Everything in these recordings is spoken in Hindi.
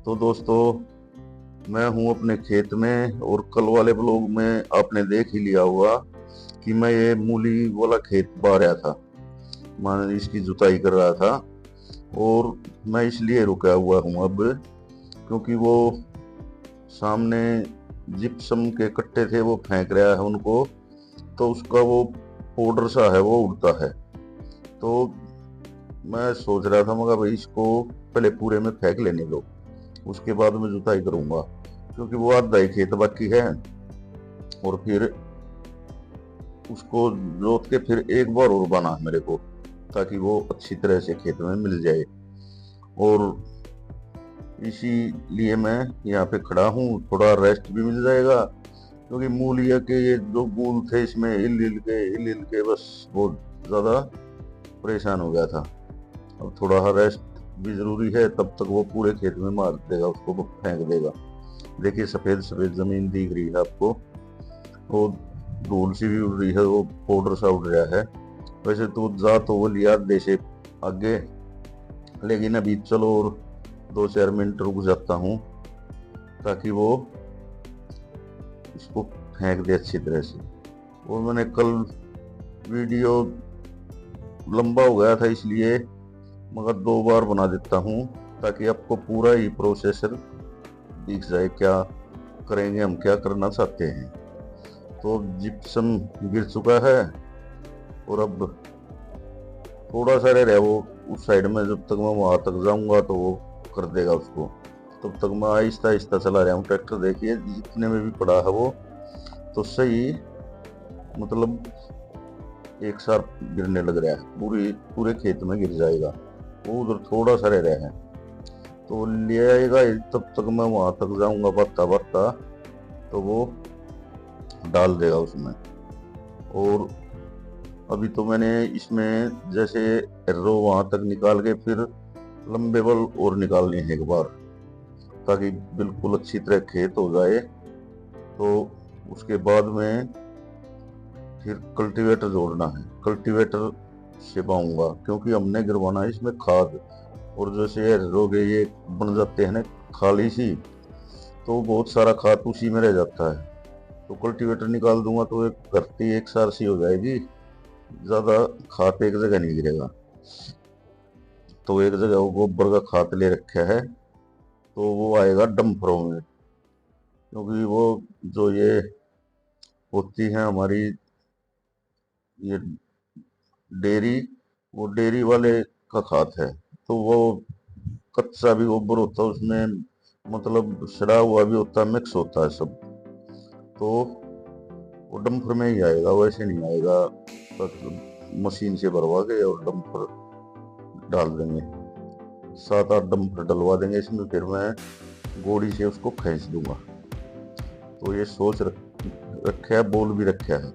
तो दोस्तों, मैं हूं अपने खेत में और कल वाले ब्लॉग में आपने देख ही लिया होगा कि मैं ये मूली वाला खेत बा रहा था। मैं इसकी जुताई कर रहा था और मैं इसलिए रुका हुआ हूं अब, क्योंकि वो सामने जिप्सम के कट्टे थे, वो फेंक रहा है उनको। तो उसका वो पाउडर सा है वो उड़ता है। तो मैं सोच रहा था, मगर भाई इसको पहले पूरे में फेंक लेने दो, उसके बाद मैं जुताई करूंगा, क्योंकि वो आधा ही खेत बाकी है। और फिर उसको जोत के फिर एक बार और बना मेरे को, ताकि वो अच्छी तरह से खेत में मिल जाए। और इसीलिए मैं यहाँ पे खड़ा हूँ, थोड़ा रेस्ट भी मिल जाएगा, क्योंकि मूलिया के ये जो गूल थे इसमें हिल हिल के बस बहुत ज़्यादा परेशान हो गया था। अब थोड़ा रेस्ट भी ज़रूरी है, तब तक वो पूरे खेत में मार देगा, उसको फेंक देगा। देखिए, सफ़ेद सफ़ेद ज़मीन दिख रही है आपको, वो धूल सी भी उड़ रही है, वो पाउडर सा उड़ रहा है। वैसे तो जा तो वो लिया देशे आगे, लेकिन अभी चलो और 2-4 मिनट रुक जाता हूँ, ताकि वो इसको फेंक दे अच्छी तरह से। और मैंने कल वीडियो लंबा हो गया था इसलिए, मगर 2 बार बना देता हूँ, ताकि आपको पूरा ही प्रोसेसर दिख जाए, क्या करेंगे हम, क्या करना चाहते हैं। तो जिप्सम गिर चुका है और अब थोड़ा सा रह वो उस साइड में, जब तक मैं वहां तक जाऊंगा तो वो कर देगा उसको। तब तक मैं आहिस्ता आहिस्ता चला रहा हूँ ट्रैक्टर। देखिए जितने में भी पड़ा है वो तो सही, मतलब एक साथ गिरने लग रहा है, पूरे खेत में गिर जाएगा। वो उधर थोड़ा सा रह रहा है तो ले आएगा, तब तक मैं वहां तक जाऊंगा बत्ता बत्ता, तो वो डाल देगा उसमें। और अभी तो मैंने इसमें जैसे रो वहां तक निकाल के फिर लंबे बल और निकालने हैं एक बार, ताकि बिल्कुल अच्छी तरह खेत हो जाए। तो उसके बाद में फिर कल्टीवेटर जोड़ना है, कल्टीवेटर से पाऊंगा, क्योंकि हमने गिरवाना है इसमें खाद। और जैसे रोगे ये बन जाते हैं ना खाली सी, तो बहुत सारा खाद उसी में रह जाता है। तो कल्टीवेटर निकाल दूंगा तो एक धरती एक सार सी हो जाएगी, ज्यादा खाद एक जगह नहीं गिरेगा। तो एक जगह वो गोबर का खाद ले रखा है, तो वो आएगा डंपरों में, क्योंकि वो जो ये होती है हमारी ये डेयरी, वो डेयरी वाले का खाद है। तो वो कच्चा भी गोबर होता है उसमें, मतलब सड़ा हुआ भी होता है, मिक्स होता है सब। तो वो डंपर में ही आएगा, वैसे नहीं आएगा। मशीन से भरवा के और डंपर डाल देंगे, 7-8 डंपर डलवा देंगे इसमें, फिर मैं गोड़ी से उसको खींच दूंगा। तो ये सोच रखा है, बोल भी रखा है।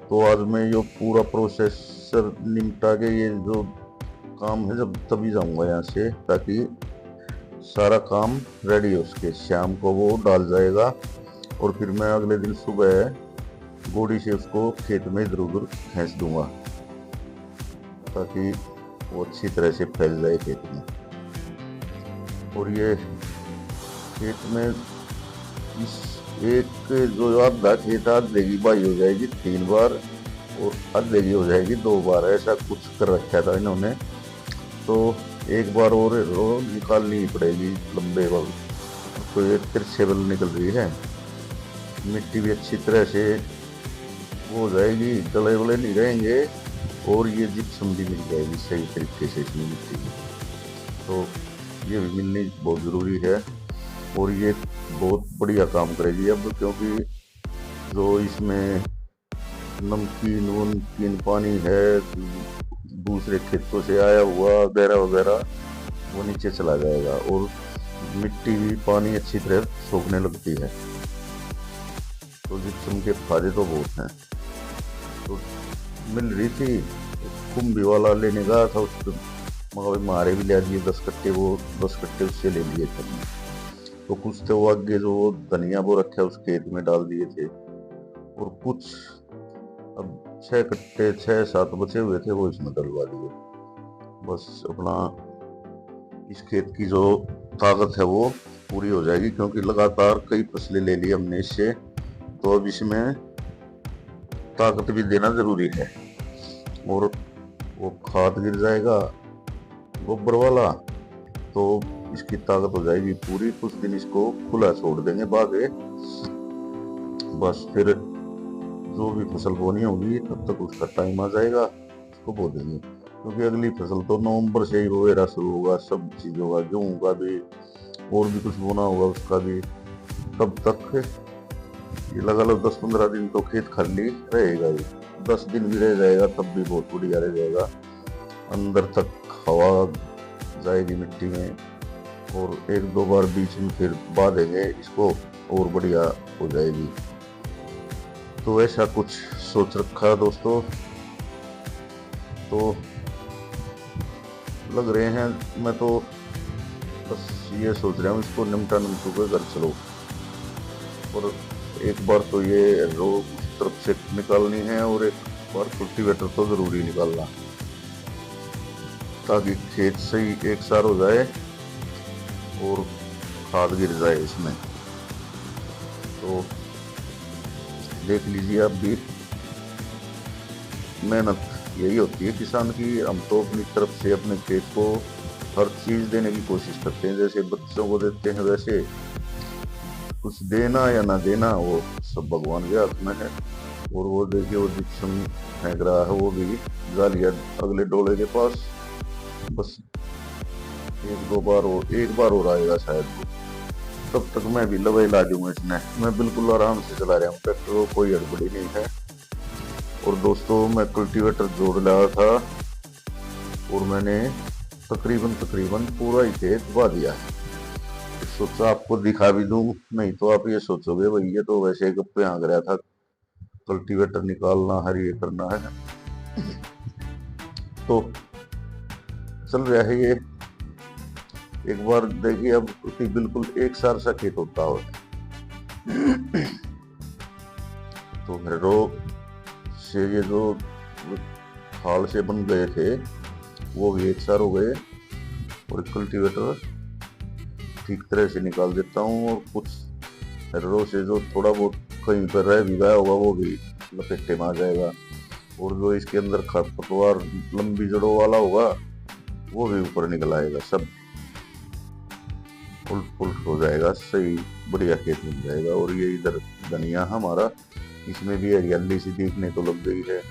तो आज मैं ये पूरा प्रोसेसर निपटा के ये जो काम है, जब तभी जाऊंगा यहाँ से, ताकि सारा काम रेडी हो उसके, शाम को वो डाल जाएगा। और फिर मैं अगले दिन सुबह गोड़ी से उसको खेत में इधर उधर खींच दूंगा, ताकि वो अच्छी तरह से फैल जाए खेत में। और ये खेत में इस एक जो आधा खेत आधे की बाई हो जाएगी 3 बार, और आधे की हो जाएगी 2 बार, ऐसा कुछ कर रखा था इन्होंने। तो एक बार और रो निकालनी ही पड़ेगी लंबे बल, तो ये तिरछे बल निकल रही है। मिट्टी भी अच्छी तरह से वो हो जाएगी, गले वले नहीं रहेंगे, और ये जिप्सम भी मिल जाएगी सही तरीके से इसमें मिट्टी की। तो ये भी मिलनी बहुत ज़रूरी है, और ये बहुत बढ़िया काम करेगी अब, क्योंकि जो इसमें नमकीन वमकीन पानी है दूसरे खेतों से आया हुआ वगैरह वगैरह, वो नीचे चला जाएगा, और मिट्टी भी पानी अच्छी तरह सोखने लगती है। तो जिप्सम के फायदे तो बहुत हैं। तो मिल रही थी, कुंभी वाला लेने गया था उसको, मगर मारे भी ले दिए 10 कट्टे, वो 10 कट्टे उससे ले लिए थे। तो कुछ तो वो आगे जो वो धनिया वो रखे उस खेत में डाल दिए थे, और कुछ अब 6 कट्टे 6-7 बचे हुए थे, वो इसमें डलवा दिए। बस अपना इस खेत की जो ताकत है वो पूरी हो जाएगी, क्योंकि लगातार कई फसलें ले ली हमने इससे, तो अब इसमें ताकत भी देना जरूरी है। और वो खाद गिर जाएगा गोबर वाला, तो इसकी ताकत हो जाएगी पूरी। कुछ दिन इसको खुला छोड़ देंगे बागे, बस फिर जो भी फसल बोनी होगी तब तक उसका टाइम आ जाएगा, उसको बो देंगे। क्योंकि अगली फसल तो नवंबर से ही वगैरह शुरू होगा, सब चीज़ों का, गेहूँ का भी और भी कुछ बोना होगा उसका भी। तब तक ये लगा लो 10-15 दिन तो खेत खाली रहेगा ही, 10 दिन भी रह जाएगा तब भी बहुत बढ़िया रह जाएगा। अंदर तक हवा जाएगी मिट्टी में, और 1-2 बार बीच में फिर बा देंगे इसको, और बढ़िया हो जाएगी। तो ऐसा कुछ सोच रखा है दोस्तों। तो लग रहे हैं, मैं तो बस ये सोच रहा हूँ इसको निमटा निमटू के घर चलो, और एक बार तो ये रो उस तरफ से निकालनी है, और एक बार कल्टीवेटर तो जरूरी निकालना, ताकि खेत सही एक सार हो जाए और खाद गिर जाए इसमें। तो देख लीजिए, आप भी मेहनत यही होती है किसान की। हम तो अपनी तरफ से अपने खेत को हर चीज देने की कोशिश करते हैं, जैसे बच्चों को देते हैं वैसे। कुछ देना या ना देना वो सब भगवान के हाथ में है। और वो देखिए वो जिप्सम फेंक रहा है, वो भी जालिया अगले डोले के पास। बस 1-2 बार एक बार और आएगा शायद वो, तब तक मैं भी लवे ला दूंगा इसमें। मैं बिल्कुल आराम से चला रहा हूँ ट्रैक्टर को, कोई हड़बड़ी नहीं है। और दोस्तों मैं कल्टीवेटर जोड़ रहा था, और मैंने तकरीबन पूरा ही खेत बा दिया है। तो सोचा आपको दिखा भी दूं, नहीं तो आप ये सोचोगे भाई ये तो वैसे गप्पे हाँक रहा था, कल्टीवेटर निकालना है, ये करना है। तो चल रहा है ये। एक बार देखिए, अब बिल्कुल एक सार सा खेत होता हो तो रो से ये जो हाल से बन गए थे वो भी एक सार हो गए, और कल्टीवेटर ठीक तरह से निकाल देता हूँ। और कुछ रो से जो थोड़ा बहुत कहीं पर रह भी गया होगा वो भी लपेटे में आ जाएगा, और जो इसके अंदर खरपतवार लंबी जड़ों वाला होगा वो भी ऊपर निकल आएगा, सब उल्ट पुल्ट हो जाएगा, सही बढ़िया खेत मिल जाएगा। और ये इधर धनिया हमारा, इसमें भी हरियाली सी देखने को लग गई है,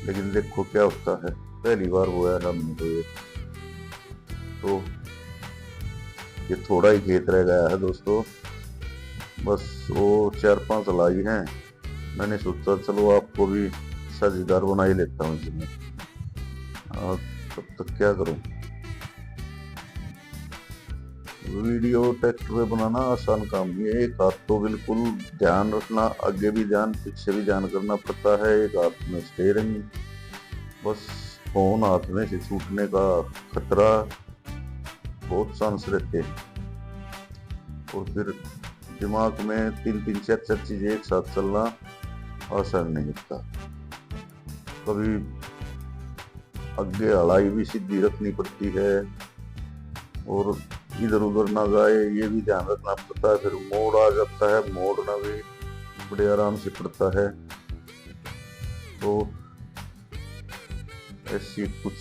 लेकिन देखो क्या होता है, पहली बार हुआ है हमने तो ये। तो ये थोड़ा ही खेत रह गया है दोस्तों, बस वो 4-5 लाई हैं। मैंने सोचा चलो आपको भी साझेदार बना ही लेता हूँ इसमें। तब तक क्या करूँ, वीडियो ट्रैक्टर पे बनाना आसान काम नहीं है। एक हाथ तो बिल्कुल ध्यान रखना, आगे भी ध्यान पीछे भी ध्यान करना पड़ता है। एक हाथ में स्टीयरिंग, बस फोन हाथ में से छूटने का खतरा बहुत चांस रहते हैं। और फिर दिमाग में 3-3 4-4 चीजें एक साथ चलना आसान नहीं होता। कभी आगे हड़ाई भी सीधी रखनी पड़ती है, और इधर उधर ना जाए ये भी ध्यान रखना पड़ता है। फिर मोड़ आ जाता है, मोड़ना भी बड़े आराम से पड़ता है। तो ऐसी कुछ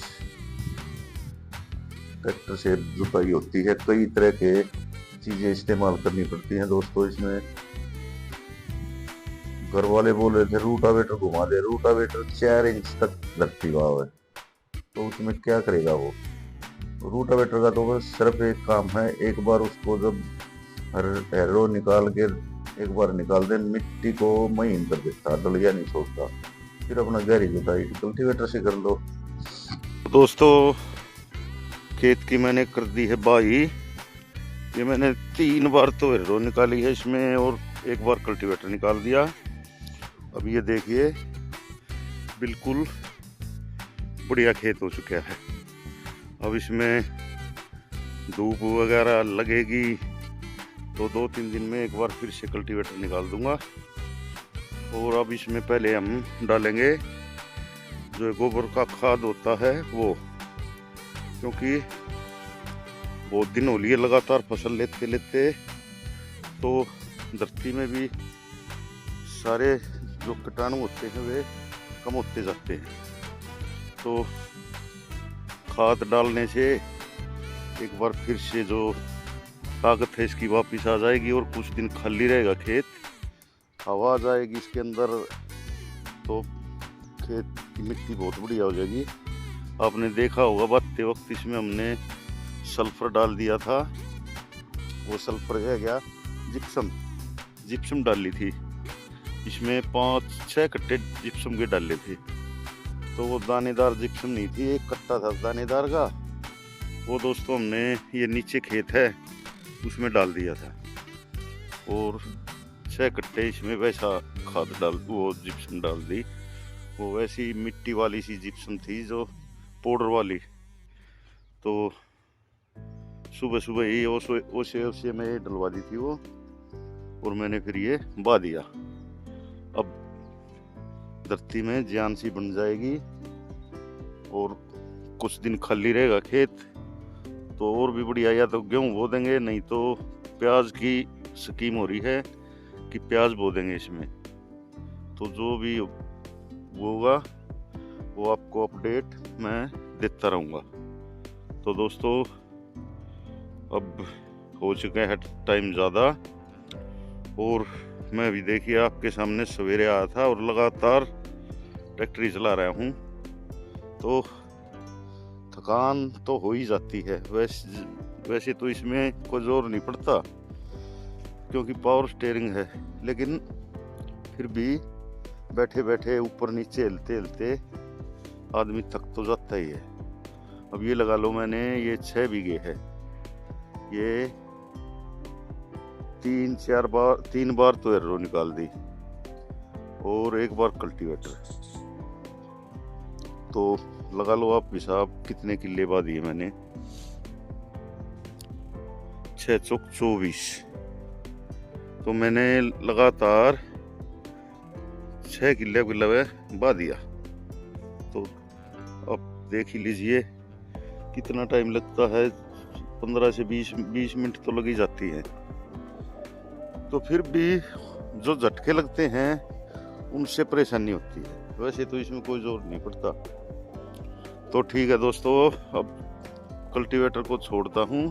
ट्रैक्टर से जुताई होती है, कई तरह के चीजें इस्तेमाल करनी पड़ती हैं दोस्तों इसमें। घर वाले बोल रहे थे रूटावेटर घुमा दे, रूटावेटर 4 इंच तक धरती भाव है, तो उसमें क्या करेगा वो। रूटावेटर का तो बस सिर्फ एक काम है, एक बार उसको जब हैरो निकाल के एक बार निकाल दे, मिट्टी को महीन कर देता, डलिया नहीं छोड़ता। फिर अपना गहरी जुताई कल्टीवेटर से कर लो। दोस्तों खेत की मैंने कर दी है बाई, ये मैंने 3 बार तो हैरो निकाली है इसमें, और एक बार कल्टीवेटर निकाल दिया। अब ये देखिए बिल्कुल बढ़िया खेत हो चुका है। अब इसमें धूप वगैरह लगेगी तो 2-3 दिन में एक बार फिर से कल्टीवेटर निकाल दूंगा। और अब इसमें पहले हम डालेंगे जो गोबर का खाद होता है वो, क्योंकि बहुत दिन हो लिए लगातार फसल लेते लेते, तो धरती में भी सारे जो कीटाणु होते हैं वे कम होते जाते हैं। तो खाद डालने से एक बार फिर से जो ताकत है इसकी वापस आ जाएगी और कुछ दिन खाली रहेगा खेत, हवा आ जाएगी इसके अंदर, तो खेत की मिट्टी बहुत बढ़िया हो जाएगी। आपने देखा होगा बांधते वक्त इसमें हमने सल्फर डाल दिया था, वो सल्फर है क्या, जिप्सम डाली थी, इसमें 5-6 कट्टे जिप्सम के डाले थे। तो वो दानेदार जिप्सम नहीं थी, एक कट्टा था दानेदार का, वो दोस्तों हमने ये नीचे खेत है उसमें डाल दिया था, और 6 कट्टे इसमें वैसा खाद डाल, वो जिप्सम डाल दी। वो वैसी मिट्टी वाली सी जिप्सम थी जो पाउडर वाली। तो सुबह सुबह ही ओसे में डलवा दी थी वो, और मैंने फिर ये बा दिया। अब धरती में जान सी बन जाएगी और कुछ दिन खाली रहेगा खेत, तो और भी बढ़िया, या तो गेहूं बो देंगे, नहीं तो प्याज की स्कीम हो रही है कि प्याज बो देंगे इसमें। तो जो भी होगा वो आपको अपडेट मैं देता रहूँगा। तो दोस्तों अब हो चुका है टाइम ज़्यादा, और मैं अभी देखिए आपके सामने सवेरे आया था और लगातार ट्रैक्टर ही चला रहा हूँ, तो थकान तो हो ही जाती है। वैसे तो इसमें कोई जोर नहीं पड़ता क्योंकि पावर स्टीयरिंग है, लेकिन फिर भी बैठे बैठे ऊपर नीचे हिलते हिलते आदमी थक तो जाता ही है। अब ये लगा लो मैंने ये 6 बीघे है, ये 3 बार तो एरो निकाल दी और 1 बार कल्टीवेटर, तो लगा लो आप हिसाब कितने किले बा दिए मैंने, 6 चौक 24। तो मैंने लगातार 6 किले बा दिया। तो अब देख ही लीजिए कितना टाइम लगता है, 15 से 20 मिनट तो लगी जाती है। तो फिर भी जो झटके लगते हैं उनसे परेशानी होती है, वैसे तो इसमें कोई जोर नहीं पड़ता। तो ठीक है दोस्तों, अब कल्टीवेटर को छोड़ता हूँ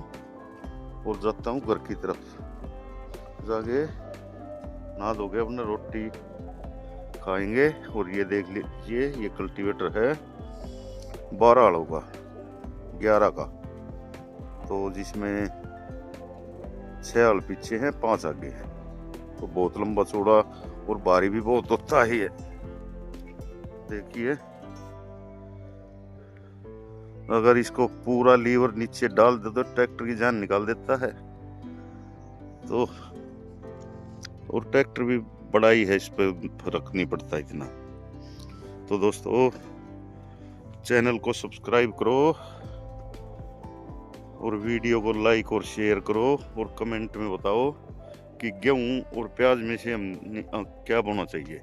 और जाता हूँ घर की तरफ, जाके नहा धो के अपने रोटी खाएंगे। और ये देख लीजिए ये कल्टीवेटर है 12 आड़ों का, 11 का, तो जिसमें 6 हल पीछे हैं, 5 आगे हैं, तो बहुत लंबा चौड़ा और भारी भी बहुत होता ही है। देखिए अगर इसको पूरा लीवर नीचे डाल दे तो ट्रैक्टर की जान निकाल देता है। तो और ट्रैक्टर भी बड़ा ही है, इस पर फर्क नहीं पड़ता इतना। तो दोस्तों चैनल को सब्सक्राइब करो और वीडियो को लाइक और शेयर करो, और कमेंट में बताओ कि गेहूं और प्याज में से हम क्या बोना चाहिए,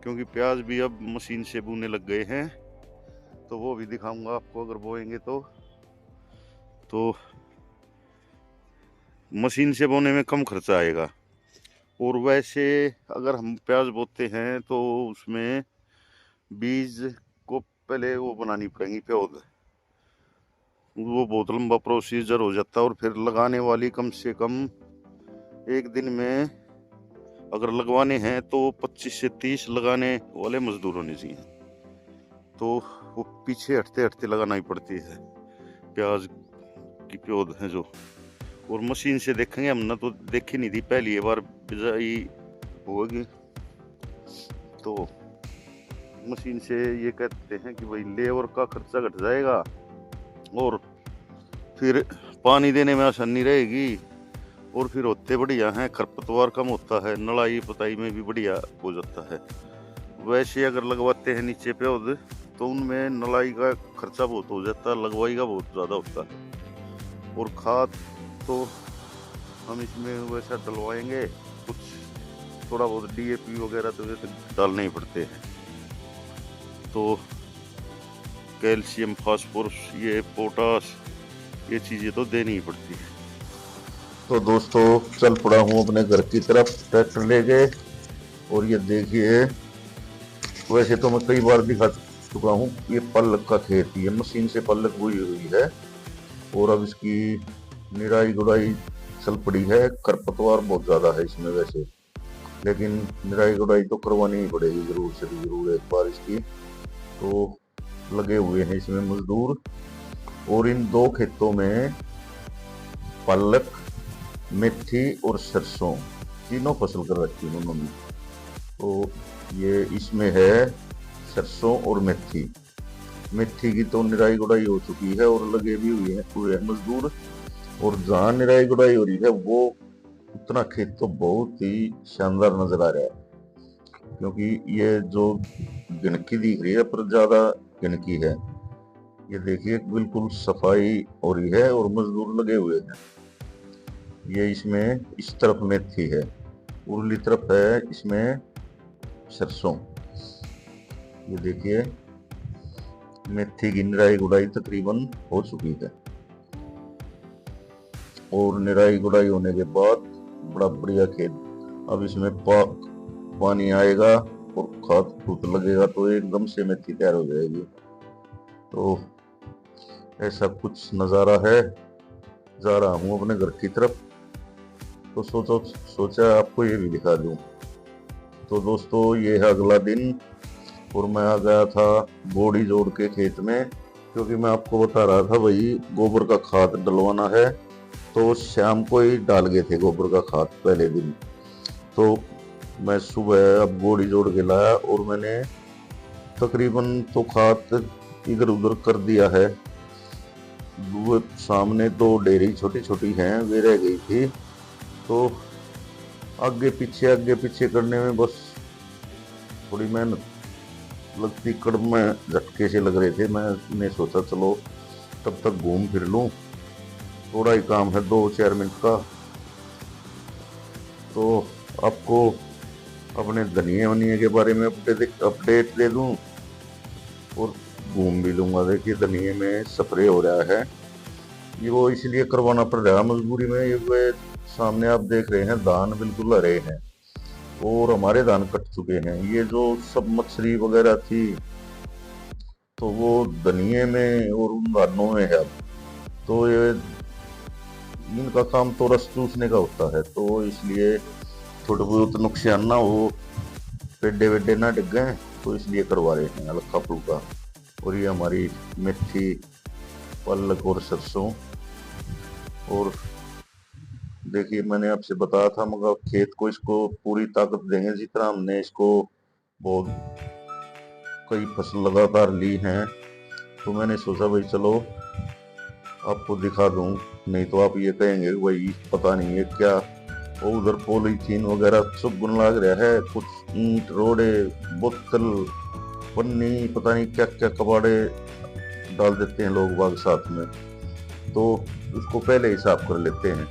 क्योंकि प्याज भी अब मशीन से बोने लग गए हैं, तो वो भी दिखाऊंगा आपको अगर बोएंगे तो मशीन से बोने में कम खर्चा आएगा। और वैसे अगर हम प्याज बोते हैं तो उसमें बीज को पहले वो बनानी पड़ेगी प्योद, वो बहुत लंबा प्रोसीजर हो जाता है, और फिर लगाने वाली कम से कम एक दिन में अगर लगवाने हैं तो 25 से 30 लगाने वाले मजदूर होने चाहिए। तो वो पीछे हटते हटते लगाना ही पड़ती है प्याज की प्योद है जो। और मशीन से देखेंगे हमने तो देखी नहीं थी, पहली बार बिजाई होगी, तो मशीन से ये कहते हैं कि भाई लेबर का खर्चा घट जाएगा और फिर पानी देने में आसानी रहेगी, और फिर होते बढ़िया हैं, खरपतवार कम होता है, नड़ाई पताई में भी बढ़िया हो जाता है। वैसे अगर लगवाते हैं नीचे प्योद तो उनमें नलाई का खर्चा बहुत हो जाता है, लगवाई का बहुत ज़्यादा होता है। और खाद तो हम इसमें वैसा डलवाएंगे, कुछ थोड़ा बहुत DAP वगैरह तो वैसे डालने ही पड़ते हैं। तो कैल्शियम, फास्फोरस, ये पोटास, ये चीज़ें तो देनी ही पड़ती है। तो दोस्तों चल पड़ा हूँ अपने घर की तरफ ट्रैक्टर लेके। और ये देखिए, वैसे तो मैं कई बार दिखा चुका हूँ, ये पल्लक का खेत, ये मशीन से पल्लक बोई हुई है। और अब इसकी निराई गुड़ाई चल पड़ी है। खरपतवार बहुत ज़्यादा है इसमें वैसे, लेकिन निराई गुड़ाई तो करवानी ही पड़ेगी जरूर से जरूर एक बार इसकी। तो लगे हुए हैं इसमें मजदूर। और इन दो खेतों में पालक, मेथी और सरसों तीनों फसल कर रखी है उन्होंने। तो ये इसमें है सरसों और मेथी। मेथी की तो निराई गुड़ाई हो चुकी है और लगे भी हुए हैं मजदूर। और जहाँ निराई गुड़ाई हो रही है वो उतना खेत तो बहुत ही शानदार नजर आ रहा है, क्योंकि ये जो गणकी दिख रही है पर ज्यादा गणकी है। ये देखिए बिल्कुल सफाई हो रही है और मजदूर लगे हुए हैं। ये इसमें इस तरफ मेथी है, उरली तरफ है इसमें सरसों। ये देखिए मेथी की निराई गुड़ाई तकरीबन हो चुकी है। और निराई गुड़ाई होने के बाद बड़ा बढ़िया खेत। अब इसमें पानी आएगा और खाद खूद लगेगा तो एकदम से मेथी तैयार हो जाएगी। तो ऐसा कुछ नज़ारा है। जा रहा हूँ अपने घर की तरफ, तो सोचा आपको ये भी दिखा दूं। तो दोस्तों ये है अगला दिन और मैं आ गया था बोड़ी जोड़ के खेत में, क्योंकि मैं आपको बता रहा था भाई गोबर का खाद डलवाना है। तो शाम को ही डाल गए थे गोबर का खाद पहले दिन। तो मैं सुबह अब बोड़ी जोड़ के लाया और मैंने तकरीबन तो खाद इधर उधर कर दिया है। वो सामने दो डेयरी छोटी छोटी हैं वे रह गई थी, तो आगे पीछे करने में बस थोड़ी मेहनत लगती, कड़म में झटके से लग रहे थे। मैंने सोचा चलो तब तक घूम फिर लूं, थोड़ा ही काम है 2-4 मिनट का। तो आपको अपने धनिए वनिए के बारे में अपडेट दे दूं और घूम भी लूंगा। देखिए धनिए में स्प्रे हो रहा है, ये वो इसलिए करवाना पड़ रहा है मजबूरी में। ये वे सामने आप देख रहे हैं धान बिल्कुल हरे हैं और हमारे धान कट चुके हैं। ये जो सब मछली वगैरह थी तो वो धनिए में और उन धानों में है। अब तो ये इनका काम तो रस चूसने का होता है, तो इसलिए थोड़ा बहुत नुकसान ना हो, पेडे वेडे ना डिग गए, तो इसलिए करवा रहे हैं हल्का फुल्का। और ये हमारी मेथी, पालक और सरसों। और देखिए मैंने आपसे बताया था मगर खेत को इसको पूरी ताकत देंगे। जिस तरह हमने इसको बहुत कई फसल लगातार ली हैं, तो मैंने सोचा भाई चलो आपको दिखा दूं, नहीं तो आप ये कहेंगे भाई पता नहीं है क्या। और उधर पॉलीथीन वगैरह सब बुन लग रहा है, कुछ ईंट रोड़े बोतल पन्नी पता नहीं क्या क्या कबाड़े डाल देते हैं लोग बाग साथ में। तो उसको पहले ही साफ कर लेते हैं,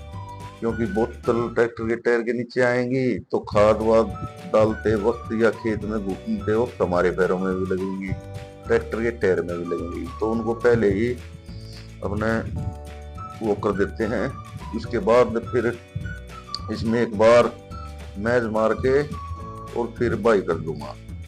क्योंकि बोतल ट्रैक्टर के टायर के नीचे आएंगी तो खाद वाद डालते वक्त या खेत में घूमते वक्त हमारे पैरों में भी लगेंगी, ट्रैक्टर के टायर में भी लगेंगी। तो उनको पहले ही अपने वो कर देते हैं। उसके बाद फिर इसमें एक बार मैज मार के और फिर बाई कर दूंगा।